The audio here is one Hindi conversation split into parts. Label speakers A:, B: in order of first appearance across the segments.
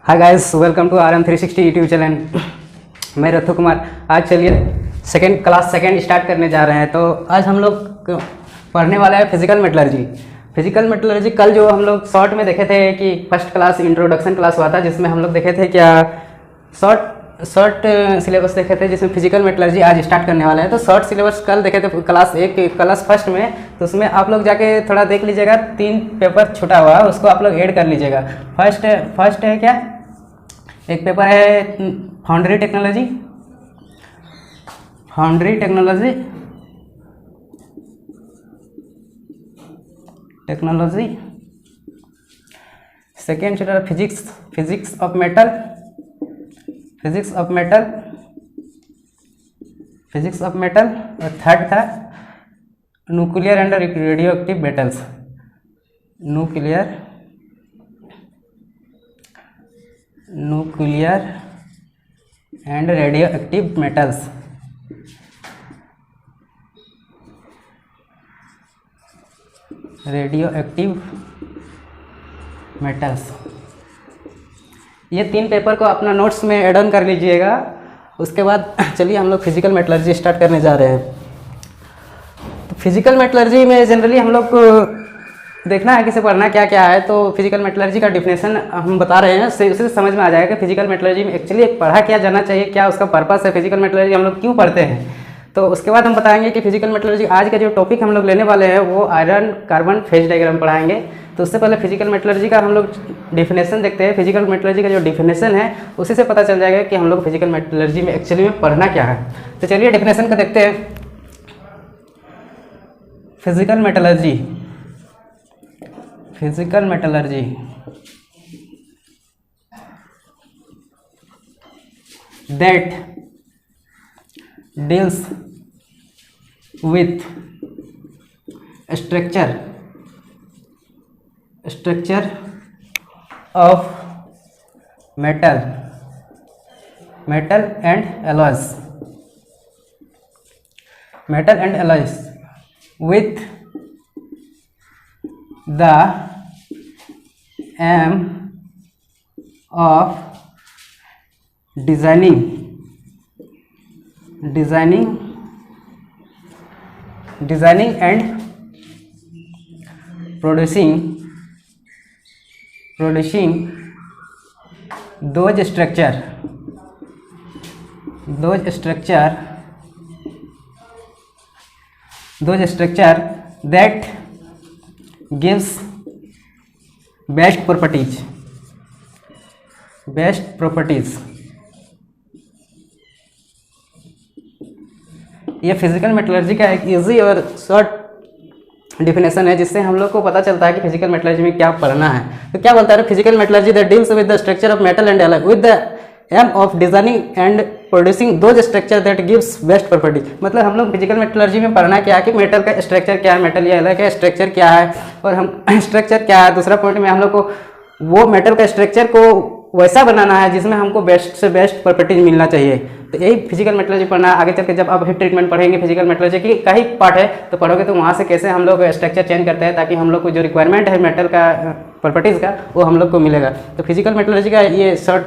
A: Hi guys, welcome to RM360 YouTube channel. मैं रथु कुमार। आज चलिए क्लास सेकंड स्टार्ट करने जा रहे हैं। तो आज हम लोग पढ़ने वाला है फिजिकल मेटलर्जी। फिजिकल मेटलर्जी कल जो हम लोग शॉर्ट में देखे थे कि फर्स्ट क्लास इंट्रोडक्शन क्लास हुआ था, जिसमें हम लोग देखे थे क्या शॉर्ट सिलेबस देखे थे, जिसमें फिजिकल मेटलर्जी आज स्टार्ट करने वाला है। तो शॉर्ट सिलेबस कल देखे थे क्लास फर्स्ट में, तो उसमें आप लोग जाके थोड़ा देख लीजिएगा। 3 पेपर छूटा हुआ है, उसको आप लोग ऐड कर लीजिएगा। फर्स्ट है क्या, एक पेपर है foundry technology. Second chapter physics of metal. और थर्ड था nuclear and radio active metals. ये 3 पेपर को अपना नोट्स में ऐड ऑन कर लीजिएगा। उसके बाद चलिए हम लोग फिजिकल मेटलर्जी स्टार्ट करने जा रहे हैं। तो फिजिकल मेटलर्जी में जनरली हम लोग को देखना है किसे पढ़ना क्या क्या है। तो फिजिकल मेटलर्जी का डिफिनेशन हम बता रहे हैं, उससे समझ में आ जाएगा कि फिजिकल मेटलर्जी में एक्चुअली पढ़ा क्या जाना चाहिए, क्या उसका पर्पस है, फिजिकल मेटलर्जी हम लोग क्यों पढ़ते हैं। तो उसके बाद हम बताएंगे कि फिजिकल मेटलर्जी आज का जो टॉपिक हम लोग लेने वाले हैं वो आयरन कार्बन फेज डायग्राम पढ़ाएंगे। तो उससे पहले फिजिकल मेटलर्जी का हम लोग डिफिनेशन देखते हैं। फिजिकल मेटलर्जी का जो डिफिनेशन है उसी से पता चल जाएगा कि हम लोग फिजिकल मेटलर्जी में एक्चुअली में पढ़ना क्या है। तो चलिए डिफिनेशन को देखते हैं। Physical metallurgy that deals with structure of metal and alloys with the aim of designing and producing those structure that gives best properties। ये फिजिकल मेटलर्जी का एक इजी और शॉर्ट डिफिनेशन है, जिससे हम लोग को पता चलता है कि फिजिकल मेटलर्जी में क्या पढ़ना है। तो क्या बोलता है, physical metallurgy that deals with the structure of metal and alloy with the aim of designing and producing those structure that gives best property. मतलब हम लोग फिजिकल मेटलर्जी में पढ़ना क्या है कि मेटल का स्ट्रक्चर क्या है, मेटल या अलॉय का स्ट्रक्चर क्या है, और हम स्ट्रक्चर क्या है। दूसरा पॉइंट में हम लोग को वो मेटल का स्ट्रक्चर को वैसा बनाना है जिसमें हमको बेस्ट से बेस्ट प्रॉपर्टीज मिलना चाहिए। तो यही फिजिकल मेटलर्जी पढ़ना है। आगे चल के जब आप हीट ट्रीटमेंट पढ़ेंगे, फिजिकल मेटलर्जी की का ही पार्ट है, तो पढ़ोगे तो वहाँ से कैसे हम लोग स्ट्रक्चर चेंज करते हैं ताकि हम लोग को जो रिक्वायरमेंट है मेटल का प्रॉपर्टीज़ का वो हम लोग को मिलेगा। तो फिजिकल मेटलर्जी का ये शॉर्ट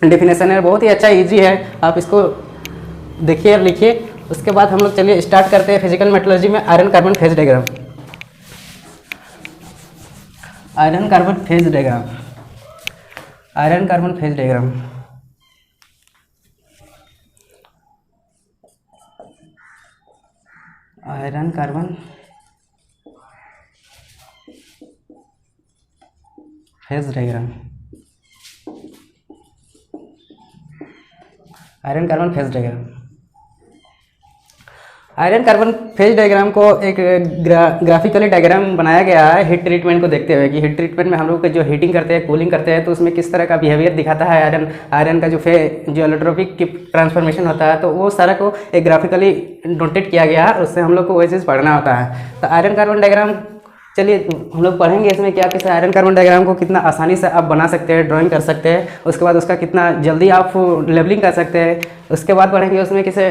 A: डिफिनेशन है, बहुत ही अच्छा ईजी है। आप इसको देखिए और लिखिए। उसके बाद हम लोग चलिए स्टार्ट करते हैं फिजिकल मेटलर्जी में iron carbon phase diagram. Iron carbon phase diagram iron carbon phase diagram को एक ग्राफिकली डायग्राम बनाया गया है हीट ट्रीटमेंट को देखते हुए कि हीट ट्रीटमेंट में हम लोग जो हीटिंग करते हैं, कूलिंग करते हैं, तो उसमें किस तरह का बिहेवियर दिखाता है आयरन का जो एलोट्रोपिक ट्रांसफॉर्मेशन होता है। तो वो सारा को एक ग्राफिकली नोटेट किया गया है, उससे हम लोग को वही चीज़ पढ़ना होता है। तो आयरन कार्बन डायग्राम चलिए हम लोग पढ़ेंगे इसमें क्या कैसे आयरन कार्बन डायग्राम को कितना आसानी से आप बना सकते हैं, ड्राइंग कर सकते हैं। उसके बाद उसका कितना जल्दी आप लेबलिंग कर सकते हैं। उसके बाद पढ़ेंगे उसमें कैसे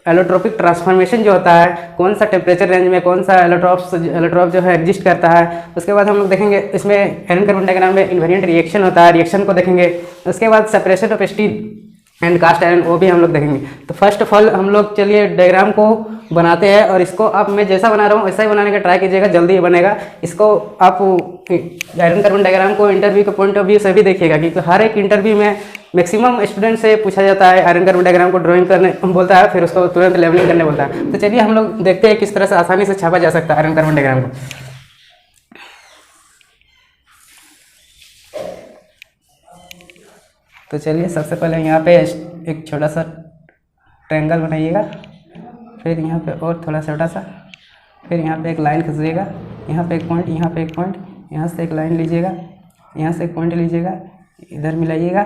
A: एलोट्रोपिक ट्रांसफॉर्मेशन जो होता है, कौन सा टेम्परेचर रेंज में कौन सा एलोट्रॉप जो है एग्जिस्ट करता है। उसके बाद हम लोग देखेंगे इसमें आयरन कार्बन डायग्राम में इन्वेरिएंट रिएक्शन होता है, रिएक्शन को देखेंगे। उसके बाद separation of steel and cast iron, वो भी हम लोग देखेंगे। तो फर्स्ट ऑफ ऑल हम लोग चलिए डायग्राम को बनाते हैं, और इसको आप मैं जैसा बना रहा हूँ वैसा ही बनाने का ट्राई कीजिएगा, जल्दी ही बनेगा। इसको आप आयरन कार्बन डायग्राम को इंटरव्यू के पॉइंट ऑफ व्यू से भी देखिएगा, क्योंकि हर एक इंटरव्यू में मैक्सिमम स्टूडेंट से पूछा जाता है आयरन कार्बन डायग्राम को ड्राइंग करने बोलता है, फिर उसको तुरंत लेवलिंग करने बोलता है। तो चलिए हम लोग देखते हैं किस तरह से आसानी से छापा जा सकता है आयरन कार्बन डायग्राम को। तो चलिए सबसे पहले यहाँ पे एक छोटा सा ट्रायंगल बनाइएगा, फिर यहाँ पे और थोड़ा छोटा सा, फिर यहाँ पे एक लाइन खींचिएगा, यहाँ पे एक पॉइंट, यहाँ पे एक पॉइंट, यहाँ से एक लाइन लीजिएगा, यहाँ से एक पॉइंट लीजिएगा, इधर मिलाइएगा,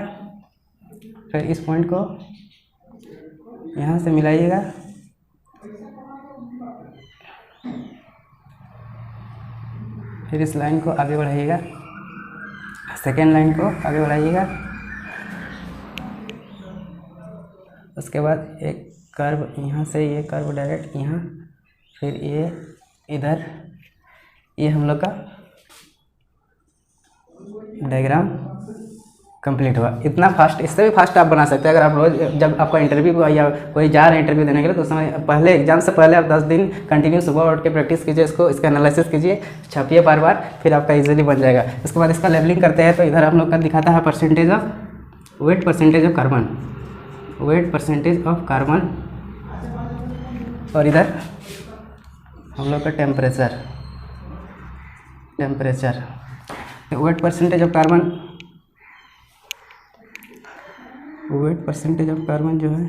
A: फिर इस पॉइंट को यहाँ से मिलाइएगा, फिर इस लाइन को आगे बढ़ाइएगा, सेकेंड लाइन को आगे बढ़ाइएगा, उसके बाद एक कर्व यहाँ से, ये कर्व डायरेक्ट यहाँ, फिर ये इधर, ये हम लोग का डायग्राम कंप्लीट हुआ। इतना फास्ट, इससे भी फास्ट आप बना सकते हैं अगर आप रोज़, जब आपका इंटरव्यू या कोई जा रहे हैं इंटरव्यू देने के लिए, तो उस समय पहले एग्जाम से पहले आप 10 दिन कंटिन्यू सुबह उठ के प्रैक्टिस कीजिए, इसका एनालिसिस कीजिए, छापिए बार बार, फिर आपका इजीली बन जाएगा। उसके बाद इसका लेवलिंग करते हैं, तो इधर हम लोग का दिखाता है percentage of weight, percentage of carbon, weight percentage of carbon, और इधर हम लोग का temperature, weight percentage of carbon, weight percentage of carbon जो है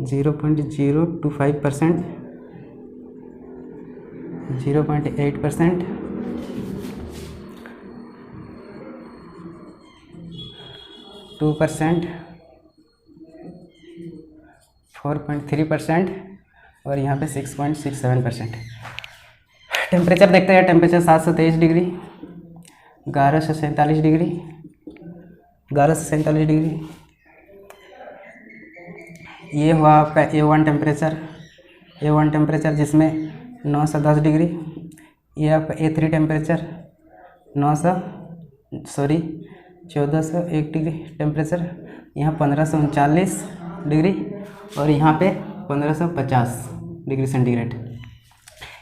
A: 0.025%, 0.8%, 2%, 4.3%, और यहाँ पे 6.67%। टेम्परेचर देखते हैं, टेम्परेचर 7 से 23 डिग्री, 11 से 47 डिग्री, 11 से 47 डिग्री। ये हुआ आपका A1 टेम्परेचर, जिसमें 9 से 10 डिग्री। ये आपका A3 टेम्परेचर 1401 डिग्री टेम्परेचर, यहाँ 1539 डिग्री, और यहाँ पे 1550 डिग्री सेंटीग्रेड।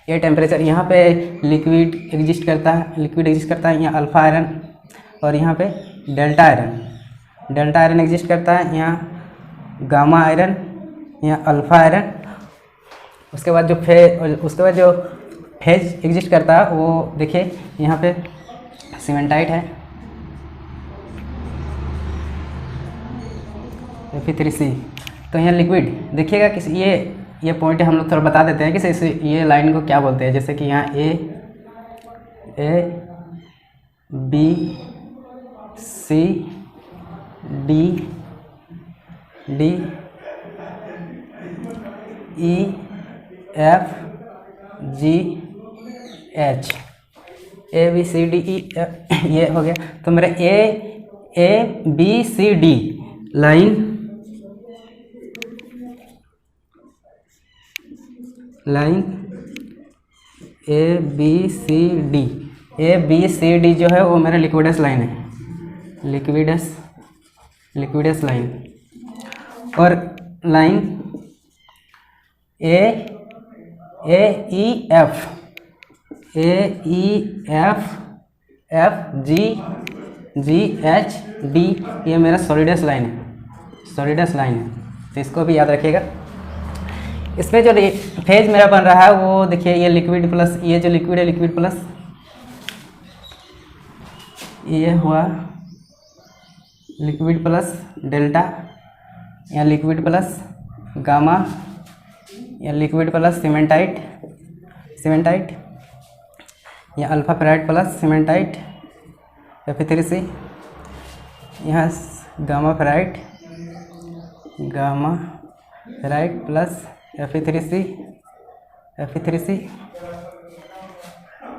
A: ये टेम्परेचर, यहाँ पे लिक्विड एग्जिस्ट करता है, यहाँ अल्फा आयरन, और यहाँ पे डेल्टा आयरन एग्जिस्ट करता है, यहाँ गामा आयरन, यहाँ अल्फा आयरन। उसके बाद जो फेज एग्जिस्ट करता है वो देखिए, यहाँ पे सीमेंटाइट है, Fe3C। तो यहाँ लिक्विड देखिएगा किस, ये पॉइंट हम लोग थोड़ा बता देते हैं कि इसे, ये लाइन को क्या बोलते हैं। जैसे कि यहाँ A B C D D E F G H, A B C D E F, ये हो गया। तो मेरा A B C D line A B C D जो है वो मेरा लिक्विडस लाइन है, लिक्विडस लाइन। और line A E F F G H D, ये मेरा सॉलिडस लाइन है, तो इसको भी याद रखिएगा। इसमें जो फेज मेरा बन रहा है वो देखिए, ये लिक्विड प्लस, ये जो लिक्विड है लिक्विड प्लस, ये हुआ लिक्विड प्लस डेल्टा, या लिक्विड प्लस गामा, या लिक्विड प्लस सीमेंटाइट, या alpha ferrite plus cementite, Fe3C, यहाँ गामा फेराइड प्लस Fe3C,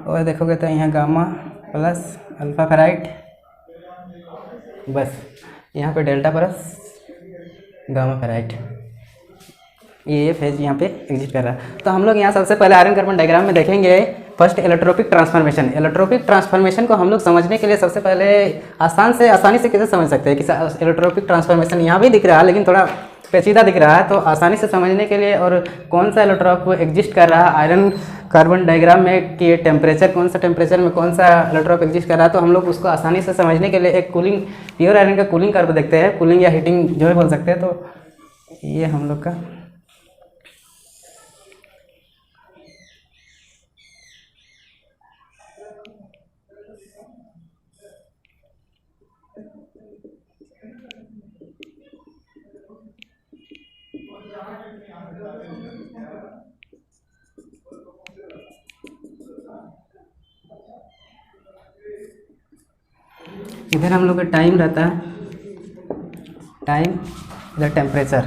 A: और देखोगे तो यहाँ गामा प्लस अल्फा फेराइड, बस यहाँ पे डेल्टा प्लस गामा फेराइड, ये फेज यहाँ पे एग्जिस्ट कर रहा है। तो हम लोग यहाँ सबसे पहले आयरन कार्बन डायग्राम में देखेंगे first allotropic transformation. Allotropic transformation को हम लोग समझने के लिए सबसे पहले आसानी से कैसे समझ सकते हैं कि एलोट्रोपिक ट्रांसफॉर्मेशन यहाँ भी दिख रहा है लेकिन थोड़ा पेचीदा दिख रहा है, तो आसानी से समझने के लिए और कौन सा एलोट्रोप एग्जिस्ट कर रहा है आयरन कार्बन डायग्राम में कि टेम्परेचर कौन सा टेम्परेचर में कौन सा एलोट्रोप एग्जिस्ट कर रहा है, तो हम लोग उसको आसानी से समझने के लिए एक कूलिंग प्योर आयरन का कूलिंग कर्व देखते हैं, कूलिंग या हीटिंग जो भी बोल सकते हैं। तो ये हम लोग का इधर हम लोग का टाइम रहता है, टाइम, इधर टेम्परेचर,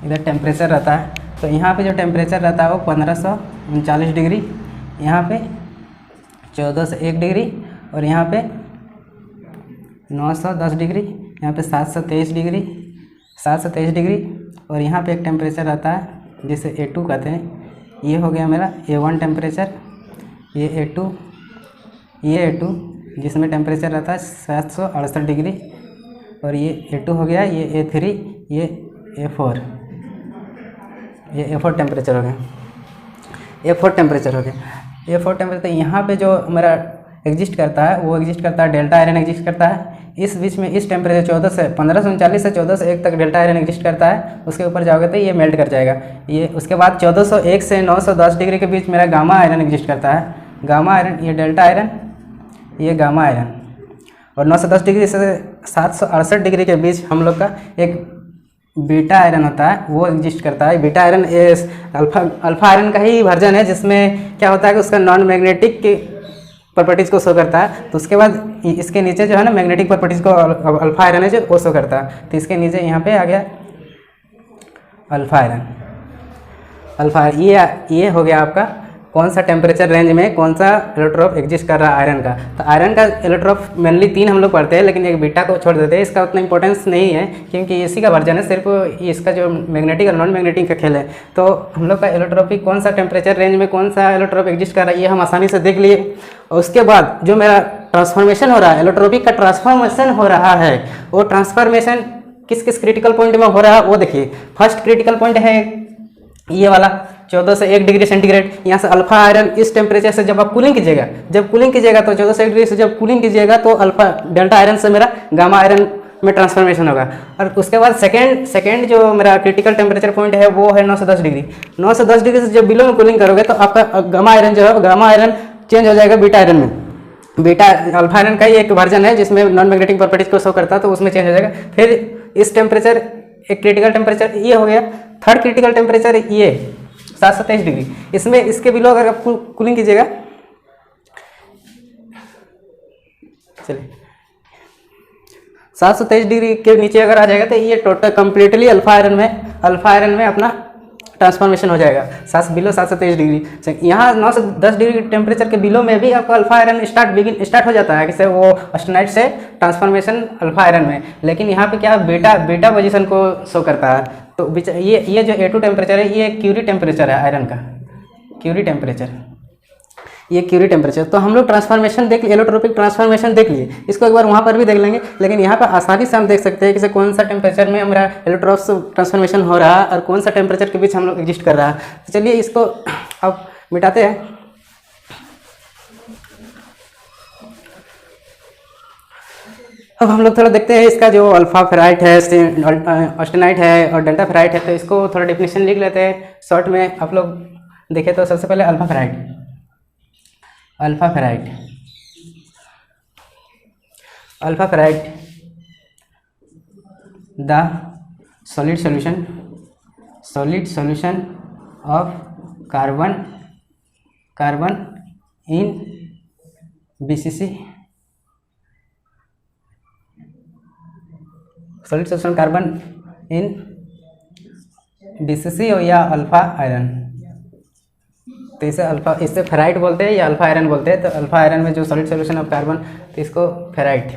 A: इधर टेम्परेचर रहता है। तो यहाँ पे जो टेम्परेचर रहता है वो 1539 डिग्री, यहाँ पे 1401 डिग्री और यहाँ पे 910 डिग्री, यहाँ पे 723 डिग्री, 723 डिग्री और यहाँ पे एक टेम्परेचर रहता है जिसे A2 कहते हैं। ये हो गया मेरा A1 टेम्परेचर, ये A2, ये A2 जिसमें टेम्परेचर रहता है 768 डिग्री और ये A2 हो गया, ये A3, ये A4, ये A4 टेम्परेचर हो गया, A4 टेम्परेचर हो गया। A4 टेम्परेचर यहाँ पे जो मेरा एग्जिस्ट करता है वो एग्जिस्ट करता है डेल्टा आयरन एग्जिस्ट करता है। इस बीच में इस टेम्परेचर 1539 से 1401 तक डेल्टा आयरन एग्जिस्ट करता है। उसके ऊपर जाओगे तो ये मेल्ट कर जाएगा। ये उसके बाद 1401 से 910 डिग्री के बीच मेरा गामा आयरन एग्जिस्ट करता है। गामा आयरन, ये डेल्टा आयरन, ये गामा आयरन और 910 डिग्री से 768 डिग्री के बीच हम लोग का एक बीटा आयरन होता है, वो एग्जिस्ट करता है। बीटा आयरन अल्फा आयरन का ही वर्जन है जिसमें क्या होता है कि उसका नॉन मैग्नेटिक की प्रॉपर्टीज़ को शो करता है। तो उसके बाद इसके नीचे जो है ना मैग्नेटिक प्रॉपर्टीज़ को अल्फा आयरन है जो वो शो करता है। तो इसके नीचे यहाँ पे आ गया अल्फा आयरन। अल्फा ये हो गया आपका कौन सा टेम्परेचर रेंज में कौन सा एलोट्रोप एग्जिस्ट कर रहा है आयरन का। तो आयरन का एलोट्रोप मेनली 3 हम लोग पढ़ते हैं, लेकिन एक बीटा को छोड़ देते हैं। इसका उतना इंपॉर्टेंस नहीं है क्योंकि इसी का वर्जन है, सिर्फ इसका जो मैग्नेटिक और नॉन मैग्नेटिक का खेल है। तो हम लोग का एलोट्रोपिक कौन सा टेम्परेचर रेंज में कौन सा एलोट्रोप एग्जिस्ट कर रहा है ये हम आसानी से देख लिए। और उसके बाद जो मेरा ट्रांसफॉर्मेशन हो रहा है, एलोट्रोपिक का ट्रांसफॉर्मेशन हो रहा है, वो ट्रांसफॉर्मेशन किस किस क्रिटिकल पॉइंट में हो रहा है वो देखिए। फर्स्ट क्रिटिकल पॉइंट है ये वाला 14 से 1 डिग्री सेंटीग्रेड। यहाँ से अल्फा आयरन इस टेम्परेचर से जब आप कूलिंग कीजिएगा, तो 14 से 1 डिग्री से जब कूलिंग कीजिएगा तो अल्फा डेल्टा आयरन से मेरा गामा आयरन में ट्रांसफॉर्मेशन होगा। और उसके बाद सेकेंड जो मेरा क्रिटिकल टेम्परेचर पॉइंट है वो है 910 डिग्री। 910 डिग्री से जब बिलो में कूलिंग करोगे तो आपका गामा आयरन जो है गामा आयरन चेंज हो जाएगा बीटा आयरन में। बीटा अल्फा आयरन का ही एक वर्जन है जिसमें नॉन मैग्नेटिक प्रॉपर्टीज को शो करता है, तो उसमें चेंज हो जाएगा। फिर इस टेम्परेचर एक क्रिटिकल टेम्परेचर ये हो गया। थर्ड क्रिटिकल टेम्परेचर ये 727 डिग्री। इसमें इसके बिलो अगर आप कूलिंग कीजिएगा, चलिए 723 डिग्री के नीचे अगर आ जाएगा तो ये टोटल कंप्लीटली अल्फा आयरन में अपना ट्रांसफॉर्मेशन हो जाएगा। Below 723 degree. यहाँ 9 से 10 डिग्री टेम्परेचर के बिलो में भी आपका अल्फा आयरन स्टार्ट हो जाता है, किसे वो ऑस्टेनाइट से ट्रांसफॉर्मेशन अल्फा आयरन में। लेकिन यहाँ पे क्या बीटा पोजीशन को शो करता है। तो ये जो A2 टेम्परेचर है ये क्यूरी टेम्परेचर है आयरन का, क्यूरी टेम्परेचर, ये क्यूरी टेम्परेचर। तो हम लोग ट्रांसफॉर्मेशन देख लिए, एलोट्रोपिक ट्रांसफॉर्मेशन देख लिए, इसको एक बार वहाँ पर भी देख लेंगे। लेकिन यहाँ पर आसानी से हम देख सकते हैं कि कौन सा टेम्परेचर में हमारा एलोट्रोप ट्रांसफॉर्मेशन हो रहा है और कौन सा टेम्परेचर के बीच हम लोग एग्जिस्ट कर रहा है। तो चलिए इसको अब मिटाते हैं। अब हम लोग थोड़ा देखते हैं इसका जो अल्फा फेराइट है, ऑस्टेनाइट है और डेल्टा फेराइट है, तो इसको थोड़ा डेफिनेशन लिख लेते हैं शॉर्ट में। आप लोग देखें तो सबसे पहले alpha ferrite the solid solution of carbon in BCC, solid solution carbon in BCC और या अल्फा आयरन। तो इससे फेराइट बोलते हैं या अल्फा आयरन बोलते हैं। तो अल्फा आयरन में जो सॉलिड सॉल्यूशन ऑफ कार्बन, तो इसको फेराइट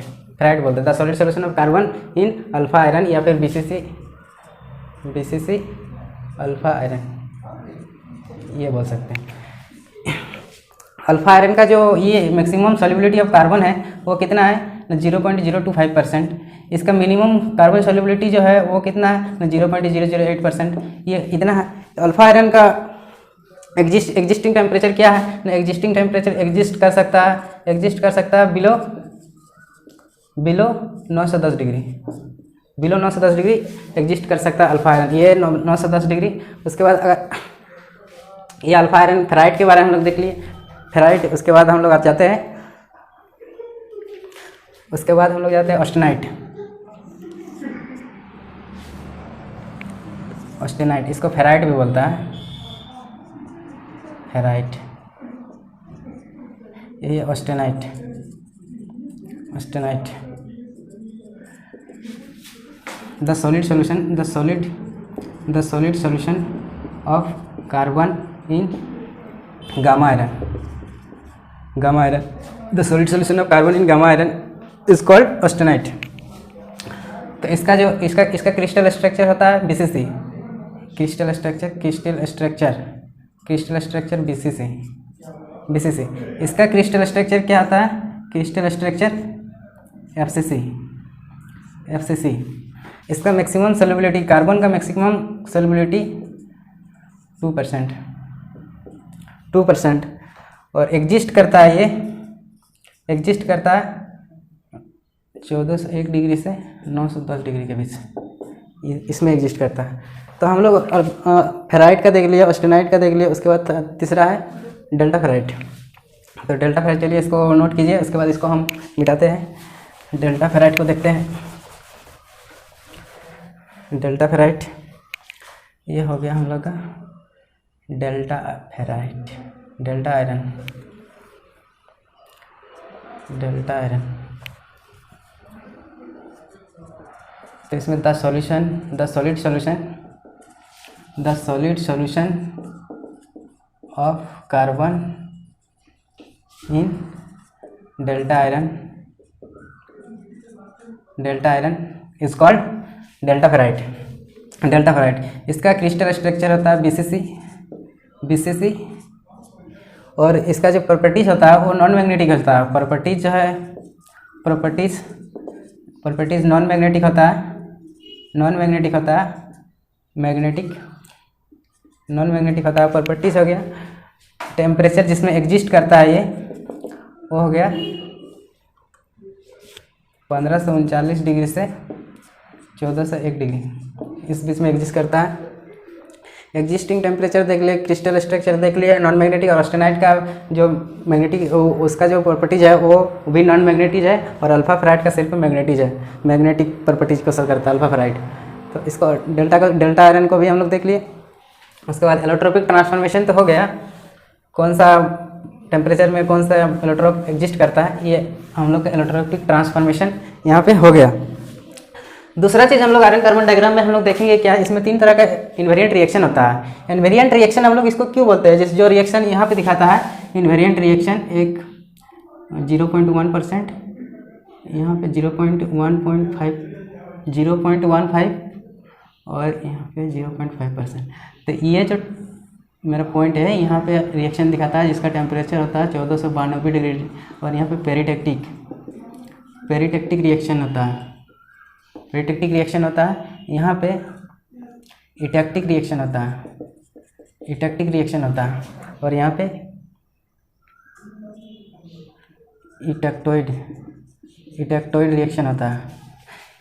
A: बोलते हैं। The solid solution of carbon in alpha iron या फिर BCC अल्फा आयरन ये बोल सकते हैं। अल्फा आयरन का जो ये मैक्सिमम सॉल्युबिलिटी ऑफ कार्बन है वो कितना है ना 0.025%। इसका मिनिमम कार्बन सॉल्युबिलिटी जो है वो कितना है ना 0.008%। ये इतना है। अल्फा आयरन का एग्जिस्टिंग टेम्परेचर क्या है ना, एग्जिस्टिंग टेम्परेचर एग्जिस्ट कर सकता है below 910 degree, below 910 degree exist कर सकता है अल्फा आयरन, ये 910 डिग्री। उसके बाद अगर ये अल्फा आयरन फेराइट के बारे में हम लोग देख लिए, फेराइट। उसके बाद हम लोग जाते हैं ऑस्टेनाइट। ऑस्टेनाइट इसको फेराइट भी बोलता है, फेराइट, ये austenite. The solid solution of carbon in gamma iron, the solid solution of carbon in gamma iron is called austenite. तो इसका क्रिस्टल स्ट्रक्चर होता है BCC, क्रिस्टल स्ट्रक्चर BCC। इसका क्रिस्टल स्ट्रक्चर क्या होता है, क्रिस्टल स्ट्रक्चर FCC। इसका मैक्सिमम सॉल्युबिलिटी, कार्बन का मैक्सिमम सॉल्युबिलिटी 2%, और एग्जिस्ट करता है 1401 डिग्री से 910 डिग्री के बीच, इसमें एग्जिस्ट करता है। तो हम लोग फेराइट का देख लिया, ऑस्टेनाइट का देख लिया। उसके बाद तीसरा है डेल्टा फेराइट। तो डेल्टा फेराइट, चलिए इसको नोट कीजिए, उसके बाद इसको हम मिटाते हैं। डेल्टा फेराइट को देखते हैं। डेल्टा फेराइट ये हो गया हम लोग का डेल्टा फेराइट, डेल्टा आयरन। तो इसमें the solid solution of carbon in delta iron is called delta ferrite. इसका क्रिस्टल स्ट्रक्चर होता है BCC, और इसका जो प्रॉपर्टीज होता है वो नॉन मैग्नेटिक होता है। प्रॉपर्टीज नॉन मैग्नेटिक होता है, प्रॉपर्टीज हो गया। टेम्परेचर जिसमें एग्जिस्ट करता है ये वो हो गया 1539 डिग्री से 1401 डिग्री, इस बीच में एग्जिस्ट करता है। एग्जिस्टिंग टेम्परेचर देख लिए, क्रिस्टल स्ट्रक्चर देख लिए, नॉन मैग्नेटिक। और ऑस्टेनाइट का जो मैग्नेटिक, उसका जो प्रॉपर्टीज है वो भी नॉन मैग्नेटिक है, और अल्फा फेराइट का सिर्फ मैग्नेटिक प्रॉपर्टीज को असर करता है अल्फा फेराइट। तो इसको डेल्टा आयरन को भी हम लोग देख लिए। उसके बाद एलोट्रोपिक ट्रांसफॉर्मेशन तो हो गया, कौन सा टेम्परेचर में कौन सा एलोट्रोप एग्जिस्ट करता है, ये हम लोग का एलोट्रोपिक ट्रांसफॉर्मेशन यहाँ पे हो गया। दूसरा चीज़ हम लोग आयरन कार्बन डायग्राम में हम लोग देखेंगे क्या, इसमें 3 तरह का इन्वेरिएंट रिएक्शन होता है। इन्वेरिएंट रिएक्शन हम लोग इसको क्यों बोलते हैं, जैसे जो रिएक्शन यहाँ पे दिखाता है इन्वेरिएंट रिएक्शन, एक 0.1%, यहाँ पे 0.15 और यहाँ पे 0.5%। तो ये जो मेरा पॉइंट है, यहाँ पे रिएक्शन दिखाता है जिसका टेम्परेचर होता है 1492 डिग्री, और यहाँ पे पेरिटेक्टिक रिएक्शन होता है, यहाँ पे इटेक्टिक रिएक्शन होता है, और यहाँ पे इटेक्टोइड रिएक्शन होता है।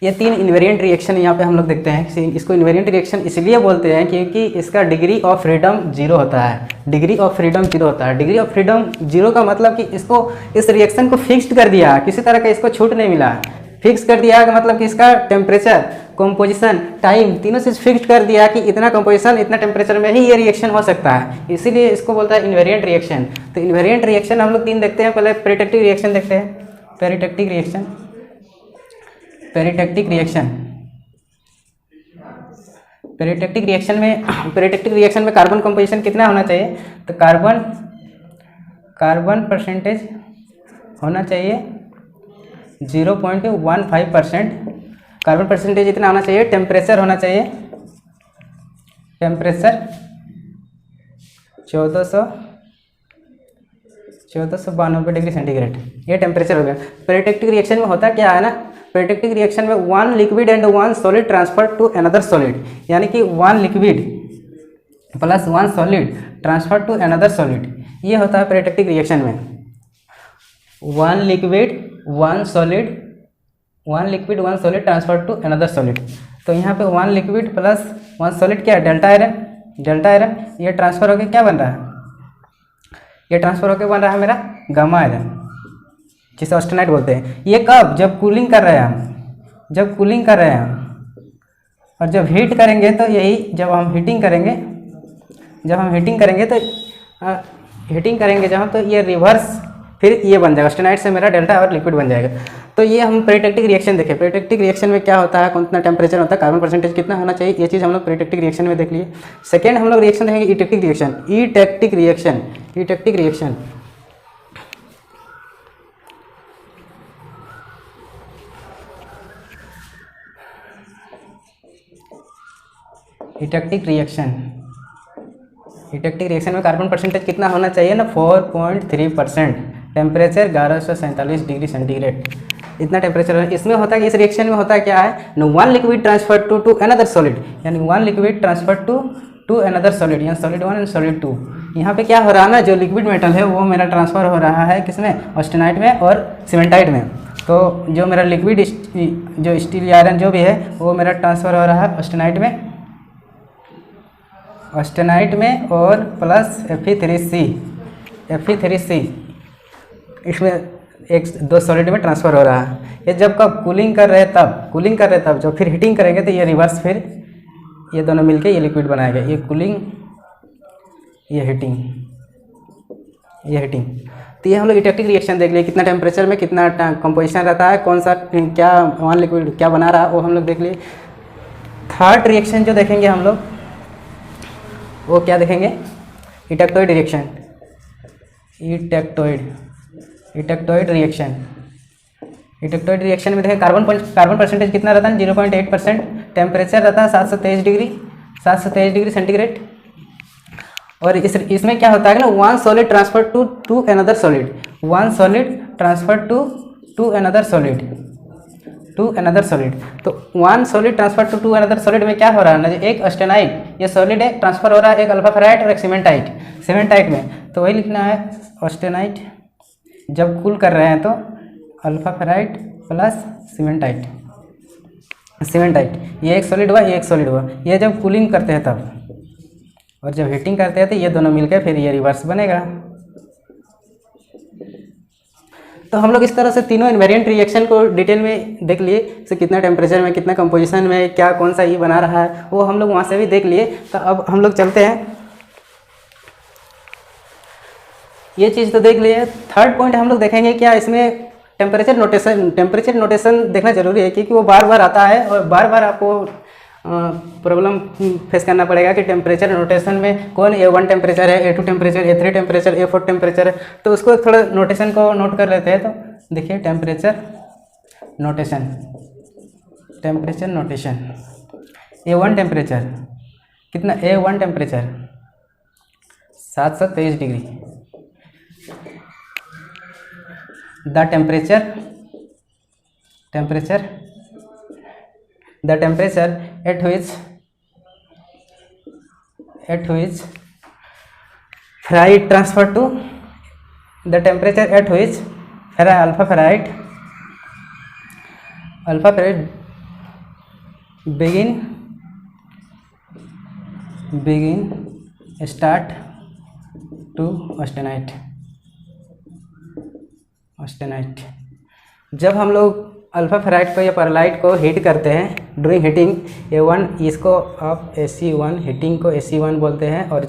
A: ये 3 इन्वेरिएंट रिएक्शन यहाँ पे हम लोग देखते हैं। इसको इन्वेरिएंट रिएक्शन इसलिए बोलते हैं क्योंकि इसका डिग्री ऑफ फ्रीडम 0 होता है। डिग्री ऑफ फ्रीडम 0 का मतलब कि इस रिएक्शन को फिक्स्ड कर दिया, किसी तरह का इसको छूट नहीं मिला। फिक्स कर दिया का मतलब कि इसका टेम्परेचर, कंपोजिशन, टाइम, तीनों चीज़ फिक्स्ड कर दिया कि इतना कंपोजिशन, इतना टेम्परेचर में ही ये रिएक्शन हो सकता है, इसीलिए इसको बोलता है इन्वेरिएंट रिएक्शन। तो इन्वेरिएंट रिएक्शन हम लोग 3 देखते हैं। पहले पेरिटेक्टिक रिएक्शन देखते हैं। पेरिटेक्टिक रिएक्शन में कार्बन कंपोजिशन कितना होना चाहिए, तो कार्बन परसेंटेज होना चाहिए 0.15%। कार्बन परसेंटेज इतना होना चाहिए। टेम्परेचर होना चाहिए, टेम्परेचर 1492 डिग्री सेंटीग्रेड, ये टेम्परेचर हो गया। पेरिटेक्टिक रिएक्शन में होता क्या है ना, पेरिटेक्टिक रिएक्शन में one liquid and one solid transfer to another solid, यानी कि one liquid plus one solid transfer to another solid, ये होता है पेरिटेक्टिक रिएक्शन में। One liquid one solid transfer to another solid. तो यहाँ पे one liquid plus one solid क्या है, डेल्टा आयरन, ये ट्रांसफर होकर क्या बन रहा है, ये ट्रांसफर होकर बन रहा है मेरा गामा आयरन, जिसे ऑस्टेनाइट बोलते हैं। ये कब, जब कूलिंग कर रहे हैं हम, और जब हीट करेंगे तो यही, जब हम हीटिंग करेंगे तो ये रिवर्स फिर ये बन जाएगा, ऑस्टेनाइट से मेरा डेल्टा और लिक्विड बन जाएगा। तो ये हम पेरिटेक्टिक रिएक्शन देखें, पेरिटेक्टिक रिएक्शन में क्या होता है, कितना टेम्परेचर होता है, कार्बन परसेंटेज कितना होना चाहिए, ये चीज़ हम लोग पेरिटेक्टिक रिएक्शन में देख लिए। सेकेंड हम लोग रिएक्शन देखेंगे इटेक्टिक रिएक्शन। इटेक्टिक रिएक्शन में कार्बन परसेंटेज कितना होना चाहिए ना, 4.3%, टेम्परेचर 1147 डिग्री सेंटीग्रेड, इतना टेम्परेचर है। इसमें होता है कि इस रिएक्शन में होता है क्या है, one liquid transfer to another solid, यानी one liquid transfer to another solid, यानी सॉलिड 1 एंड सॉलिड 2। यहाँ पे क्या हो रहा है ना, जो लिक्विड मेटल है वो मेरा ट्रांसफर हो रहा है किसमें, ऑस्टेनाइट में और सीमेंटाइट में। तो जो मेरा लिक्विड जो स्टील या आयरन जो भी है वो मेरा ट्रांसफर हो रहा है ऑस्टेनाइट में और प्लस Fe3C, इसमें एक दो सॉलिड में ट्रांसफ़र हो रहा है। ये जब कब कूलिंग कर रहे तब जब फिर हीटिंग करेंगे तो ये रिवर्स, फिर ये दोनों मिलके ये लिक्विड बनाएगा। ये कूलिंग, ये हीटिंग। तो ये हम लोग इटेक्टिक रिएक्शन देख लिए, कितना टेम्परेचर में कितना कंपोजिशन रहता है, कौन सा क्या वन लिक्विड क्या बना रहा है, वो हम लोग देख लिए। थर्ड रिएक्शन जो देखेंगे हम लोग वो क्या देखेंगे, इटेक्टोइड रिएक्शन में देखें कार्बन परसेंटेज कितना रहता है, 0.8%, टेम्परेचर रहता है 723 डिग्री सेंटीग्रेड। और इसमें क्या होता है ना, one solid transfer to another solid, तो one solid transfer to another solid में क्या हो रहा है ना, एक ऑस्टेनाइट ये सॉलिड है ट्रांसफर हो रहा है, एक अल्फा फेराइट और एक सीमेंटाइट में। तो वही लिखना है, ऑस्टेनाइट जब कूल कर रहे हैं तो अल्फा फेराइट प्लस सीमेंटाइट, ये एक सॉलिड हुआ, ये जब कूलिंग करते हैं तब, और जब हीटिंग करते हैं तो ये दोनों मिलकर फिर ये रिवर्स बनेगा। तो हम लोग इस तरह से तीनों इन्वेरिएंट रिएक्शन को डिटेल में देख लिए, से कितना टेम्परेचर में, कितना कंपोजिशन में, क्या कौन सा ये बना रहा है, वो हम लोग वहाँ से भी देख लिए। तो अब हम लोग चलते हैं, ये चीज़ तो देख लिए। थर्ड पॉइंट हम लोग देखेंगे क्या, इसमें टेम्परेचर नोटेशन देखना जरूरी है, क्योंकि वो बार बार आता है और बार बार आपको प्रॉब्लम फेस करना पड़ेगा कि टेम्परेचर नोटेशन में कौन A1 टेम्परेचर है, A2 temperature, A3 temperature, A4 temperature है। तो उसको थोड़ा नोटेशन को नोट कर लेते हैं। तो देखिए टेम्परेचर नोटेशन, A1 टेम्परेचर कितना, A1 temperature 723 degree. The temperature at which ferrite transfer to the temperature at which alpha ferrite begin start to austenite। जब हम लोग अल्फा फेराइट को या परलाइट को हीट करते हैं, ड्यूरिंग हीटिंग A1, इसको आप AC1, हीटिंग को AC1 बोलते हैं, और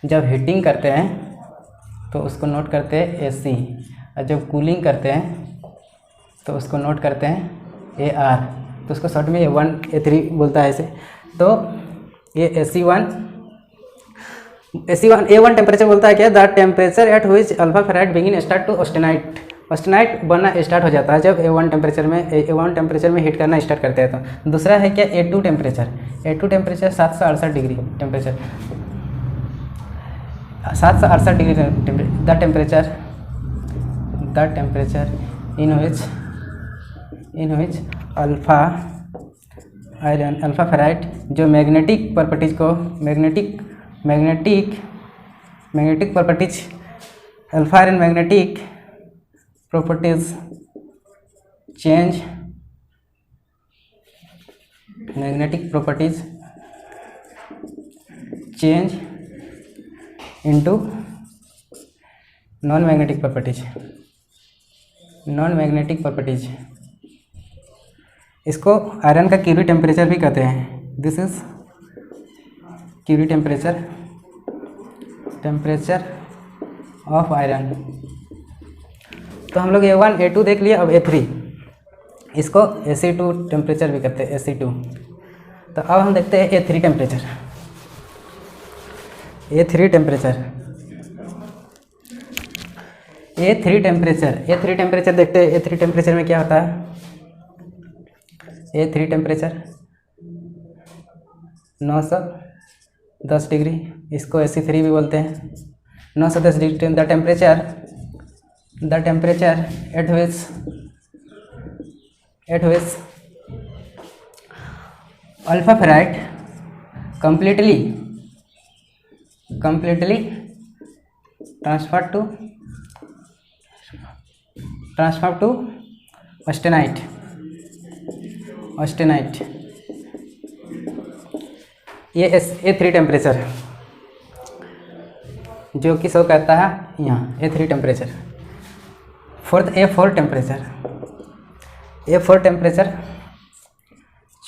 A: जब हीटिंग करते हैं तो उसको नोट करते हैं AC, और जब कूलिंग करते हैं तो उसको नोट करते हैं AR। तो उसको शॉर्ट में A1 A3 बोलता है ऐसे। तो ये A1 टेम्परेचर बोलता है क्या, the temperature at which alpha ferrite begin start to austenite बनना स्टार्ट हो जाता है जब A1 टेम्परेचर में हीट करना स्टार्ट करते हैं। तो दूसरा है क्या, A2 temperature 768 degree temperature. 768 degree the temperature in which alpha iron alpha ferrite जो magnetic properties alpha iron magnetic properties change into non magnetic properties. इसको आयरन का क्यूरी टेम्परेचर भी कहते हैं। This is Curie temperature of iron. तो हम लोग A1 A2 देख लिए। अब A3, इसको AC2 टेम्परेचर भी कहते हैं, AC2। तो अब हम देखते हैं A3 टेम्परेचर। A3 टेम्परेचर देखते हैं। A3 टेम्परेचर में क्या होता है? A3 टेम्परेचर 910 डिग्री, इसको AC3 भी बोलते हैं। 910 degree the temperature at which alpha ferrite completely transferred to austenite। ये A3 टेम्परेचर जो कि शो करता है यहाँ A3 temperature. Fourth A4 temperature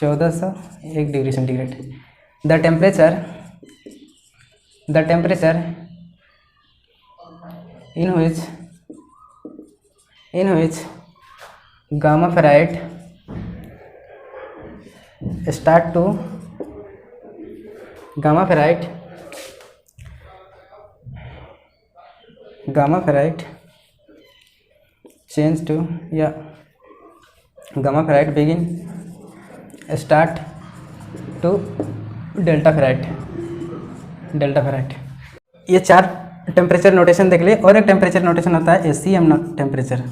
A: 1401 degree centigrade. The temperature in which gamma ferrite start to delta ferrite. ये 4 टेम्परेचर नोटेशन देख लिए। और एक टेम्परेचर नोटेशन होता है ACM टेम्परेचर।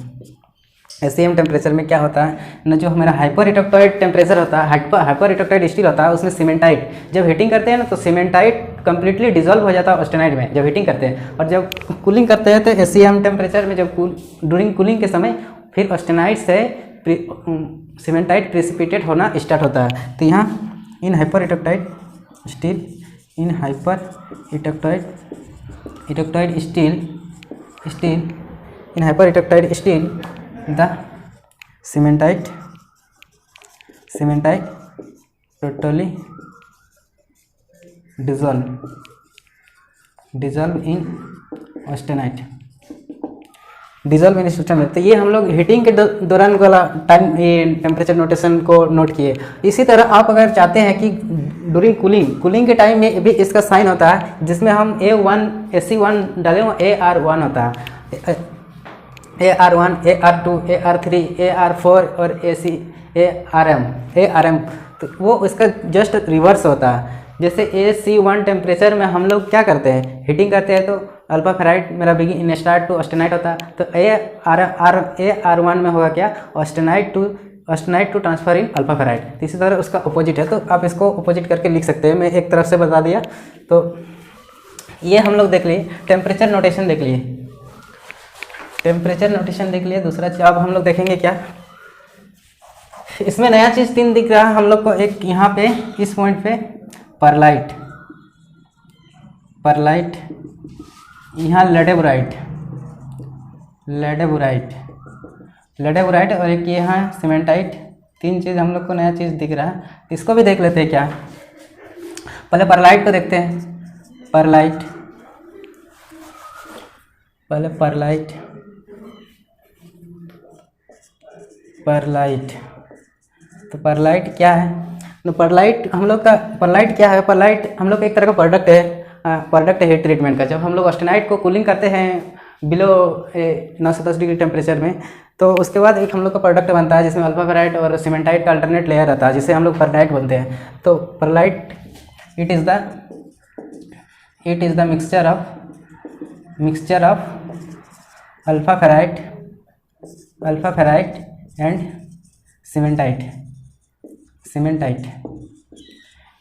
A: ACM टेम्परेचर में क्या होता है ना, जो हमारा हाइपर इलेक्ट्रॉइड टेम्परेचर होता है, हाइपर इलेक्ट्रॉइड स्टील होता है, उसमें सीमेंटाइट जब हीटिंग करते हैं ना, तो सीमेंटाइट कंप्लीटली डिजॉल्व हो जाता है ऑस्टेनाइट में जब हीटिंग करते हैं। और जब कूलिंग करते हैं तो ACM टेम्परेचर में जब ड्यूरिंग कूलिंग के समय फिर ऑस्टेनाइट से सीमेंटाइट प्रेसिपिटेट होना स्टार्ट होता है। तो यहाँ in hypereutectoid steel the cementite totally dissolve in austenite. तो ये हम लोग हीटिंग के दौरान वाला टाइम ये टेम्परेचर नोटेशन को नोट किए। इसी तरह आप अगर चाहते हैं कि ड्यूरिंग कूलिंग के टाइम में भी इसका साइन होता है, जिसमें हम AC1 डाले हुए AR1 होता है, AR1 AR2 AR3 AR4 और ARM। तो वो इसका जस्ट रिवर्स होता है। जैसे AC1 टेम्परेचर में हम लोग क्या करते हैं, हीटिंग करते हैं, तो अल्फा फेराइट मेरा बिगिन स्टार्ट टू ऑस्टेनाइट होता है। तो AR1 में होगा क्या, austenite to transfer in alpha ferrite. तो इसी तरह उसका अपोजिट है, तो आप इसको अपोजिट करके लिख सकते हैं। मैं एक तरफ से बता दिया। तो ये हम लोग देख लिए, टेम्परेचर नोटेशन देख लिए। दूसरा चीज अब हम लोग देखेंगे क्या, इसमें नया चीज़ 3 दिख रहा है हम लोग को। एक यहाँ पे इस पॉइंट पे परलाइट, यहाँ लेडेबुराइट, और एक यहाँ सीमेंटाइट। 3 चीज़ हम लोग को नया चीज़ दिख रहा है। इसको भी देख लेते हैं क्या। पहले परलाइट को देखते हैं। तो परलाइट क्या है, तो परलाइट हम लोग का क्या है, परलाइट हम लोग का एक तरह का प्रोडक्ट है हीट ट्रीटमेंट का। जब हम लोग ऑस्टेनाइट को कूलिंग करते हैं बिलो 910 डिग्री टेम्परेचर में, तो उसके बाद एक हम लोग का प्रोडक्ट बनता है जिसमें अल्फा फेराइट और सीमेंटाइट का अल्टरनेट लेयर रहता है, जिसे हम लोग परलाइट बोलते हैं। तो pearlite it is the mixture of mixture of alpha ferrite and cementite,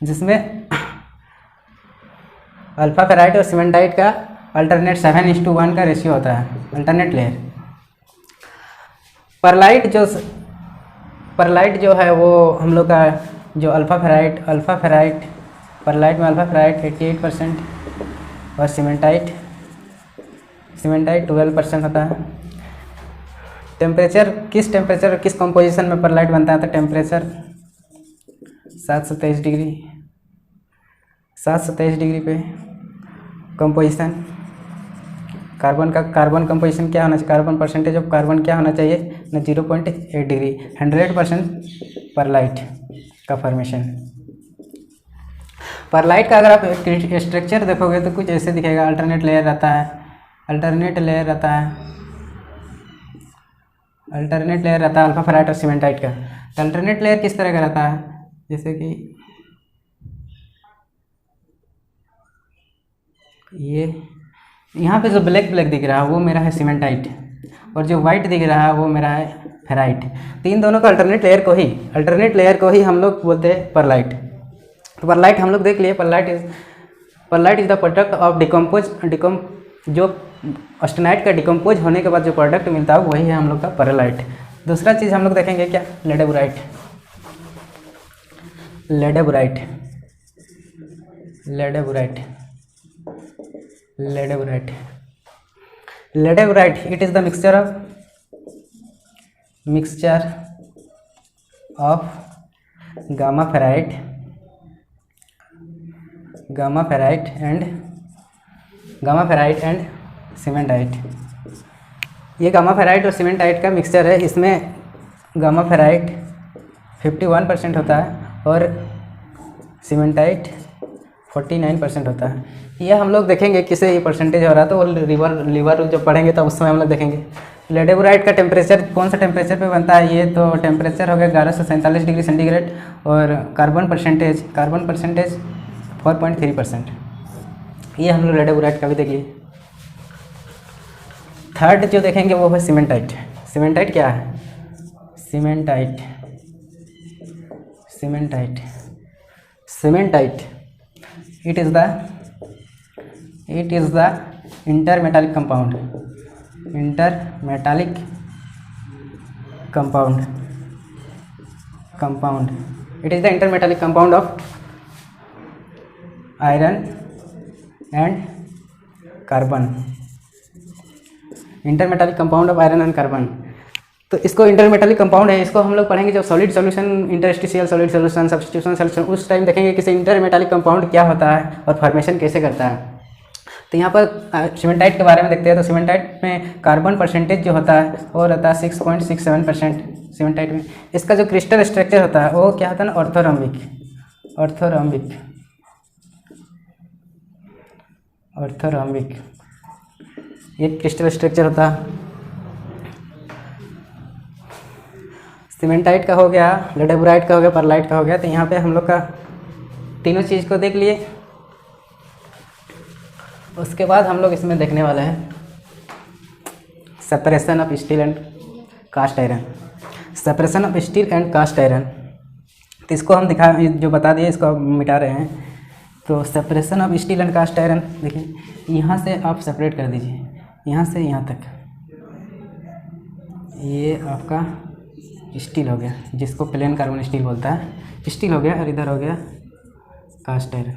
A: जिसमें अल्फा फेराइट और सीमेंटाइट का अल्टरनेट 7:1 का रेशियो होता है, अल्टरनेट लेयर। परलाइट जो है वो हम लोग का जो अल्फा फेराइट परलाइट में अल्फा फेराइट 88% और सीमेंटाइट 12% होता है। टेम्परेचर किस कंपोजिशन में परलाइट बनता है, तो टेम्परेचर 723 डिग्री पे कंपोजिशन। कार्बन कंपोजिशन क्या होना चाहिए, कार्बन परसेंटेज ऑफ कार्बन क्या होना चाहिए ना, 0.8 डिग्री। 100% परलाइट का फॉर्मेशन। परलाइट का अगर आप स्ट्रक्चर देखोगे तो कुछ ऐसे दिखेगा। अल्टरनेट लेयर रहता है, अल्फा फेराइट और सीमेंटाइट का। तो अल्टरनेट लेयर किस तरह का रहता है, जैसे कि ये यहाँ पे जो ब्लैक दिख रहा है वो मेरा है सीमेंटाइट, और जो वाइट दिख रहा है वो मेरा है फेराइट। तो इन दोनों का अल्टरनेट लेयर को ही हम लोग बोलते हैं परलाइट। तो परलाइट हम लोग देख लिए। Pearlite is the product of जो ऑस्टेनाइट का डिकम्पोज होने के बाद जो प्रोडक्ट मिलता है वही है हम लोग का परलाइट। दूसरा चीज़ हम लोग देखेंगे क्या, ledeburite it is the mixture of gamma ferrite and cementite. ये गामा फेराइट और सीमेंटाइट का मिक्सचर है। इसमें गामा फेराइट 51% होता है और सीमेंटाइट 49% होता है। ये हम लोग देखेंगे किसे ये परसेंटेज हो रहा है, तो वो लीवर जब पढ़ेंगे तब उस समय हम लोग देखेंगे। लेडेबुराइट का टेम्परेचर कौन सा टेम्परेचर पे बनता है, ये तो टेम्परेचर हो गया 1147 डिग्री सेंटीग्रेड, और कार्बन परसेंटेज 4.3%। ये हम लोग लेडेबुराइट का भी देख लिए। थर्ड जो देखेंगे वो है सीमेंटाइट। सीमेंटाइट क्या है, cementite it is the intermetallic compound it is the intermetallic compound of iron and carbon. Intermetallic compound of iron and carbon, तो इसको इंटरमेटालिक कंपाउंड है, इसको हम लोग पढ़ेंगे जब solid solution, interstitial solid solution, substitution solution, उस टाइम देखेंगे कि इंटरमेटालिक कंपाउंड क्या होता है और फॉर्मेशन कैसे करता है। तो यहाँ पर सीमेंटाइट के बारे में देखते हैं। तो सीमेंटाइट में कार्बन परसेंटेज जो होता है वो रहता है 6.67% सीमेंटाइट में। इसका जो क्रिस्टल स्ट्रक्चर होता है वो क्या होता है ना, ऑर्थोरॉम्बिक ये क्रिस्टल स्ट्रक्चर होता है। सीमेंटाइट का हो गया, लेडेबुराइट का हो गया, परलाइट का हो गया। तो यहाँ पे हम लोग का तीनों चीज़ को देख लिए। उसके बाद हम लोग इसमें देखने वाले हैं separation of steel and cast iron. तो इसको हम जो बता दिए इसको हम मिटा रहे हैं। तो separation of steel and cast iron, देखिए यहाँ से आप सेपरेट कर दीजिए, यहाँ से यहाँ तक ये आपका स्टील हो गया, जिसको प्लेन कार्बन स्टील बोलता है, स्टील हो गया। और इधर हो गया कास्ट आयरन।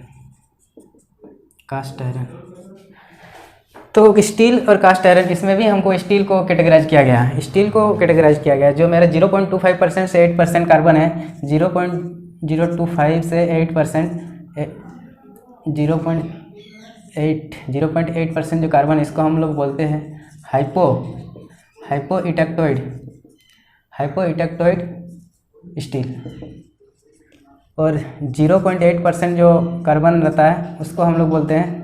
A: तो स्टील और कास्ट आयरन, इसमें भी हमको स्टील को कैटेगराइज किया गया। जो मेरा 0.25% से 8% कार्बन है, 0.025 से 8%, 0.8% जो कार्बन, इसको हम लोग बोलते हैं हाइपोइटेक्टोइड स्टील। और 0.8% जो कार्बन रहता है उसको हम लोग बोलते हैं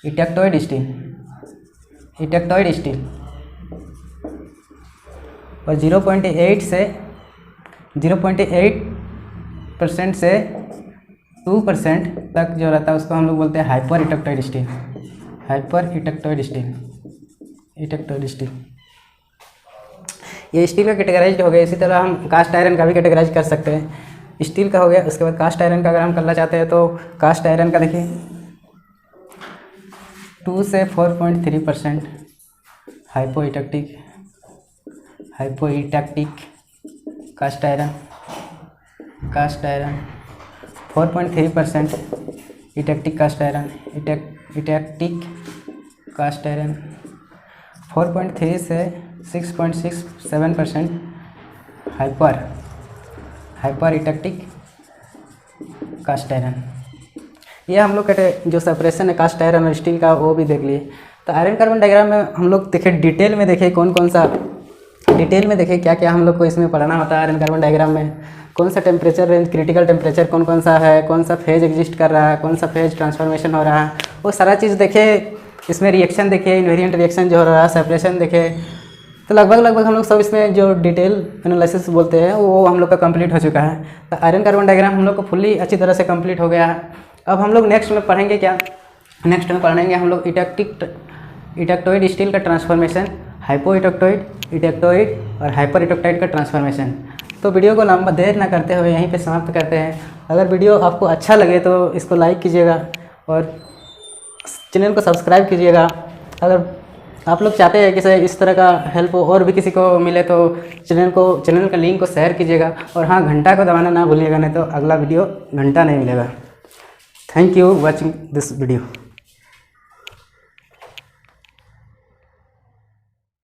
A: इटेक्टोइड स्टील। और 0.8% से 2% तक जो रहता है उसको हम लोग बोलते हैं हाइपर इटेक्टोइड हाइपर इटेक्टोइड स्टील, इटेक्टोइड स्टील ये स्टील का कैटेगराइज हो गया। इसी तरह हम कास्ट आयरन का भी कैटेगराइज कर सकते हैं। स्टील का हो गया, उसके बाद कास्ट आयरन का अगर हम करना चाहते हैं तो कास्ट आयरन का देखिए 2 से 4.3% hypoeutectic cast iron 4.3% eutectic cast iron, eutectic cast iron 4.3 से 6.67% हाइपर इटेक्टिक कास्ट आयरन। ये हम लोग के जो सेपरेशन है कास्ट आयरन और स्टील का वो भी देख लिए। तो आयरन कार्बन डायग्राम में हम लोग देखे डिटेल में देखे कौन सा डिटेल में देखे क्या क्या हम लोग को इसमें पढ़ना होता है। आयरन कार्बन डायग्राम में कौन सा टेम्परेचर रेंज, क्रिटिकल टेम्परेचर कौन सा है, कौन सा फेज एग्जिस्ट कर रहा है, कौन सा फेज ट्रांसफॉर्मेशन हो रहा है, वो सारा चीज़ देखे। इसमें रिएक्शन देखे, इन्वेरिएंट रिएक्शन जो हो रहा है, सेपरेशन देखे। तो लगभग हम लोग सब इसमें जो डिटेल एनालिसिस बोलते हैं वो हम लोग का कंप्लीट हो चुका है। तो आयरन कार्बन डायग्राम हम लोग को फुल्ली अच्छी तरह से कंप्लीट हो गया है। अब हम लोग नेक्स्ट में पढ़ेंगे क्या, नेक्स्ट में पढ़ेंगे हम लोग इटेक्टोइड स्टील का ट्रांसफॉर्मेशन, हाइपोइटेक्टोइड, इटेक्टोइड और हाइपर इटेक्टोइड का ट्रांसफॉर्मेशन। तो वीडियो को लंबा देर ना करते हुए यहीं पे समाप्त करते हैं। अगर वीडियो आपको अच्छा लगे तो इसको लाइक कीजिएगा और चैनल को सब्सक्राइब कीजिएगा। अगर आप लोग चाहते हैं कि इस तरह का हेल्प और भी किसी को मिले तो चैनल का लिंक को शेयर कीजिएगा। और हाँ, घंटा को दबाना ना भूलिएगा, नहीं तो अगला वीडियो घंटा नहीं मिलेगा। Thank you watching this video.